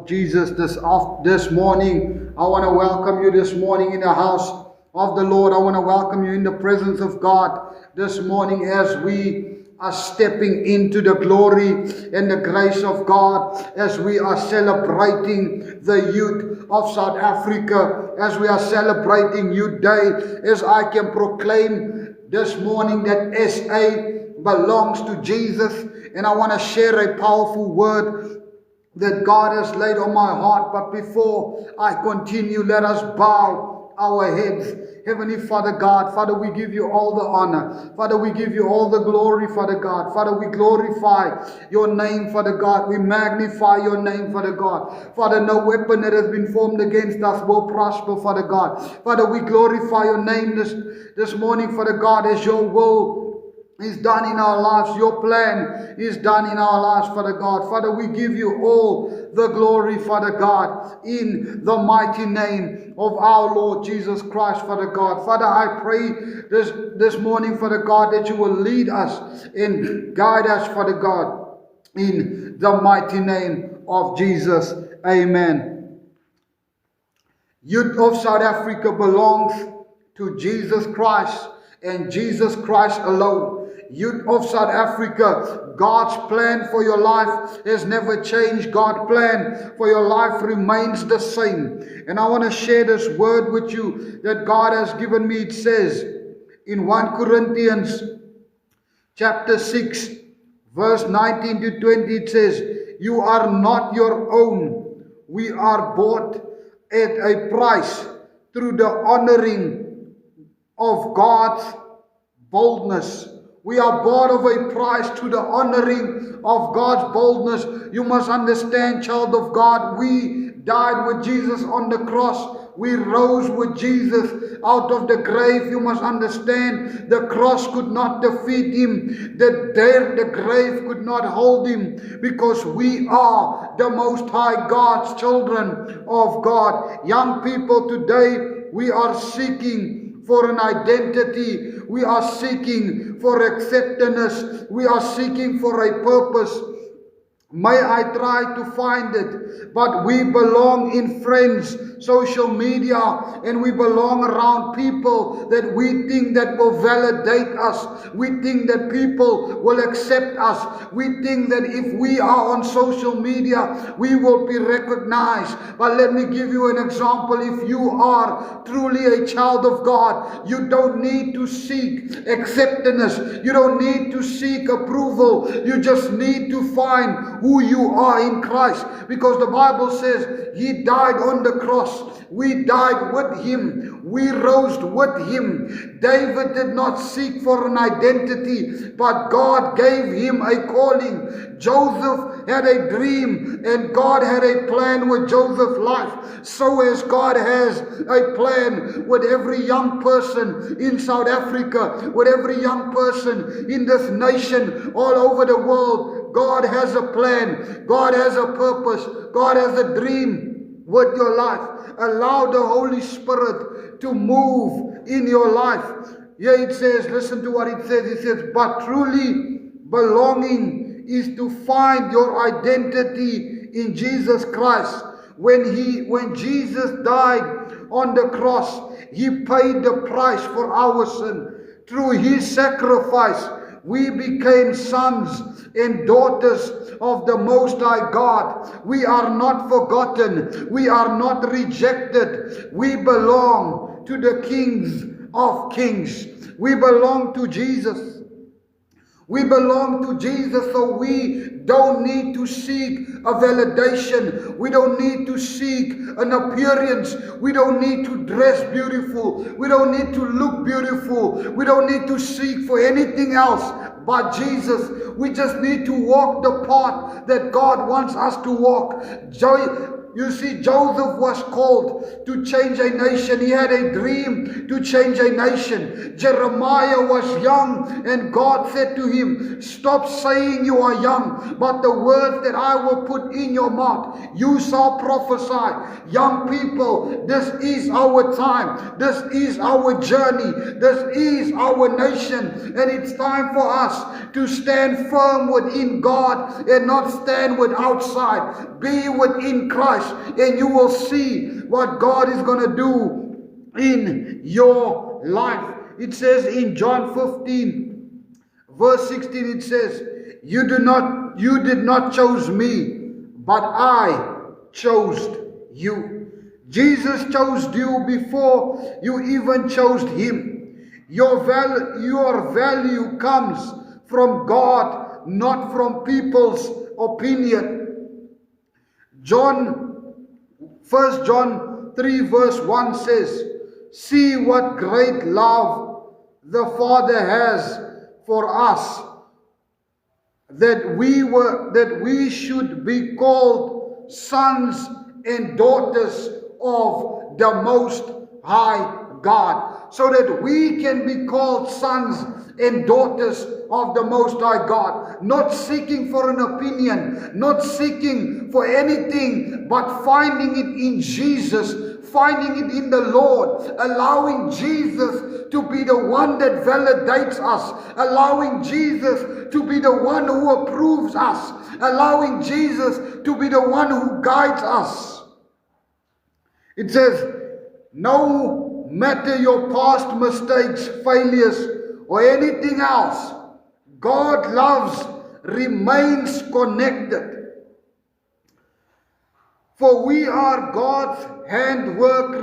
Jesus, this morning, I want to welcome you this morning in the house of the Lord. I want to welcome you in the presence of God this morning as we are stepping into the glory and the grace of God, as we are celebrating the youth of South Africa, as we are celebrating Youth Day, as I can proclaim this morning that SA belongs to Jesus. And I want to share a powerful word that God has laid on my heart. But before I continue, let us bow our heads. Heavenly Father God, Father, we give you all the honor. Father, we give you all the glory, Father God. Father, we glorify your name, Father God. We magnify your name, Father God. Father, no weapon that has been formed against us will prosper, Father God. Father, we glorify your name this morning, Father God, as your will is done in our lives. Your plan is done in our lives, Father God. Father, we give you all the glory, Father God, in the mighty name of our Lord Jesus Christ, Father God. Father, I pray this morning, Father God, that you will lead us and guide us, Father God, in the mighty name of Jesus. Amen. Youth of South Africa belongs to Jesus Christ and Jesus Christ alone. Youth of South Africa, God's plan for your life has never changed. God's plan for your life remains the same. And I want to share this word with you that God has given me. It says in 1 Corinthians chapter 6, verse 19 to 20, it says, "You are not your own. We are bought at a price through the honoring of God's boldness." We are bought of a price to the honoring of God's boldness. You must understand, child of God, we died with Jesus on the cross. We rose with Jesus out of the grave. You must understand, the cross could not defeat him. The grave could not hold him, because we are the Most High God's children of God. Young people today, we are seeking for an identity. We are seeking for acceptance. We are seeking for a purpose. May I try to find it, but we belong in friends, social media, and we belong around people that we think that will validate us. We think that people will accept us. We think that if we are on social media, we will be recognized. But let me give you an example. If you are truly a child of God, you don't need to seek acceptance. You don't need to seek approval. You just need to find who you are in Christ, because the Bible says he died on the cross. We died with him. We rose with him. David did not seek for an identity, but God gave him a calling. Joseph had a dream, and God had a plan with Joseph's life. So as God has a plan with every young person in South Africa, with every young person in this nation, all over the world, God has a plan. God has a purpose. God has a dream with your life. Allow the Holy Spirit to move in your life. Here it says, listen to what it says. It says, "But truly belonging is to find your identity in Jesus Christ." When Jesus died on the cross, he paid the price for our sin. Through his sacrifice, we became sons and daughters of the Most High God. We are not forgotten. We are not rejected. We belong to the Kings of Kings. We belong to Jesus. We belong to Jesus, so we don't need to seek a validation. We don't need to seek an appearance. We don't need to dress beautiful. We don't need to look beautiful. We don't need to seek for anything else but Jesus. We just need to walk the path that God wants us to walk. You see, Joseph was called to change a nation. He had a dream to change a nation. Jeremiah was young, and God said to him, stop saying you are young, but the words that I will put in your mouth, you shall prophesy. Young people, this is our time. This is our journey. This is our nation. And it's time for us to stand firm within God and not stand with outside. Be within Christ, and you will see what God is going to do in your life. It says in John 15 verse 16, it says, you did not choose me, but I chose you. Jesus chose you before you even chose him. Your value comes from God, not from people's opinion. 1 John 3 verse 1 says, see what great love the Father has for us, that we should be called sons and daughters of the Most High God. So that we can be called sons and daughters of the Most High God. Not seeking for an opinion, not seeking for anything, but finding it in Jesus, finding it in the Lord, allowing Jesus to be the one that validates us, allowing Jesus to be the one who approves us, allowing Jesus to be the one who guides us. It says, no matter your past mistakes, failures, or anything else, God loves remains connected. For we are God's handwork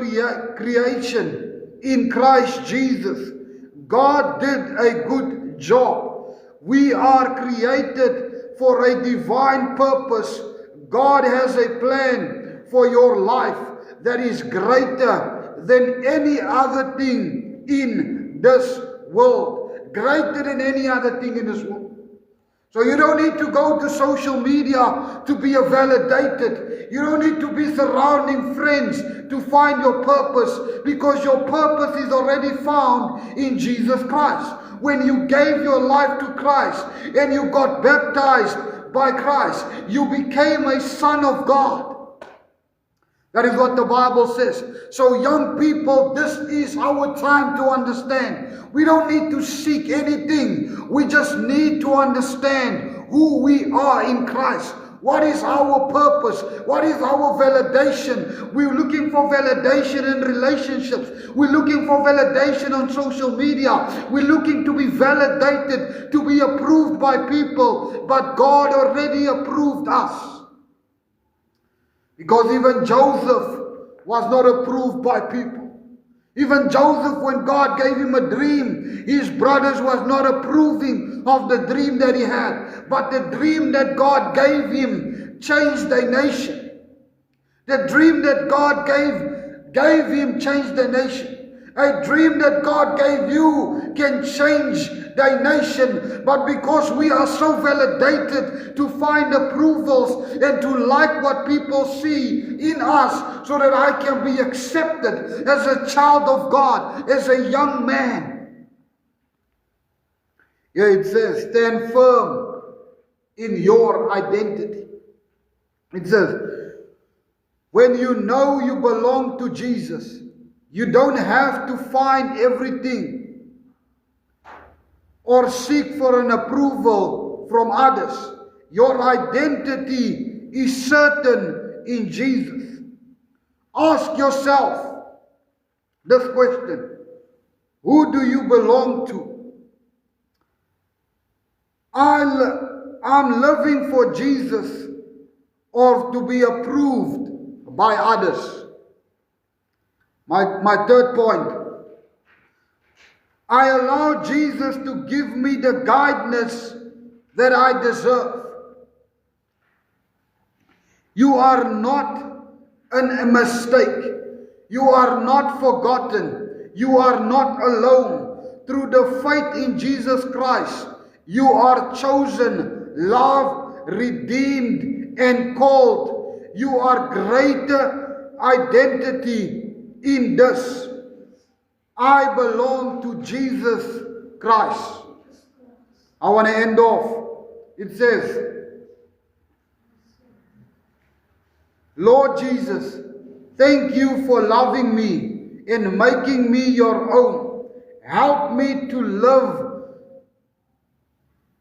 creation in Christ Jesus. God did a good job. We are created for a divine purpose. God has a plan for your life that is greater than any other thing in this world. Greater than any other thing in this world. So you don't need to go to social media to be validated. You don't need to be surrounding friends to find your purpose, because your purpose is already found in Jesus Christ. When you gave your life to Christ and you got baptized by Christ, you became a son of God. That is what the Bible says. So young people, this is our time to understand. We don't need to seek anything. We just need to understand who we are in Christ. What is our purpose? What is our validation? We're looking for validation in relationships. We're looking for validation on social media. We're looking to be validated, to be approved by people. But God already approved us. Because even Joseph was not approved by people. Even Joseph, when God gave him a dream, his brothers was not approving of the dream that he had. But the dream that God gave him changed a nation. The dream that God gave him changed the nation. A dream that God gave you can change the nation. But because we are so validated to find approvals and to like what people see in us, so that I can be accepted as a child of God, as a young man. Here it says, stand firm in your identity. It says, when you know you belong to Jesus, you don't have to find everything or seek for an approval from others. Your identity is certain in Jesus. Ask yourself this question: who do you belong to? I'm living for Jesus or to be approved by others. My third point. I allow Jesus to give me the guidance that I deserve. You are not a mistake. You are not forgotten. You are not alone. Through the faith in Jesus Christ, you are chosen, loved, redeemed, and called. you are greater identity in this. I belong to Jesus Christ. I want to end off. It says, Lord Jesus, thank you for loving me and making me your own. Help me to live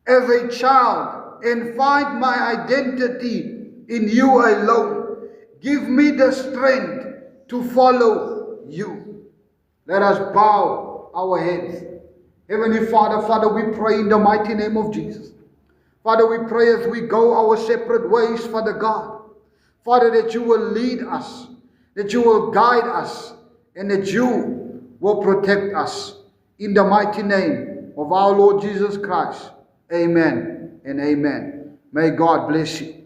as a child and find my identity in you alone. Give me the strength to follow you. Let us bow our heads. Heavenly Father, Father, we pray in the mighty name of Jesus. Father, we pray as we go our separate ways, Father God. Father, that you will lead us, that you will guide us, and that you will protect us. In the mighty name of our Lord Jesus Christ. Amen and amen. May God bless you.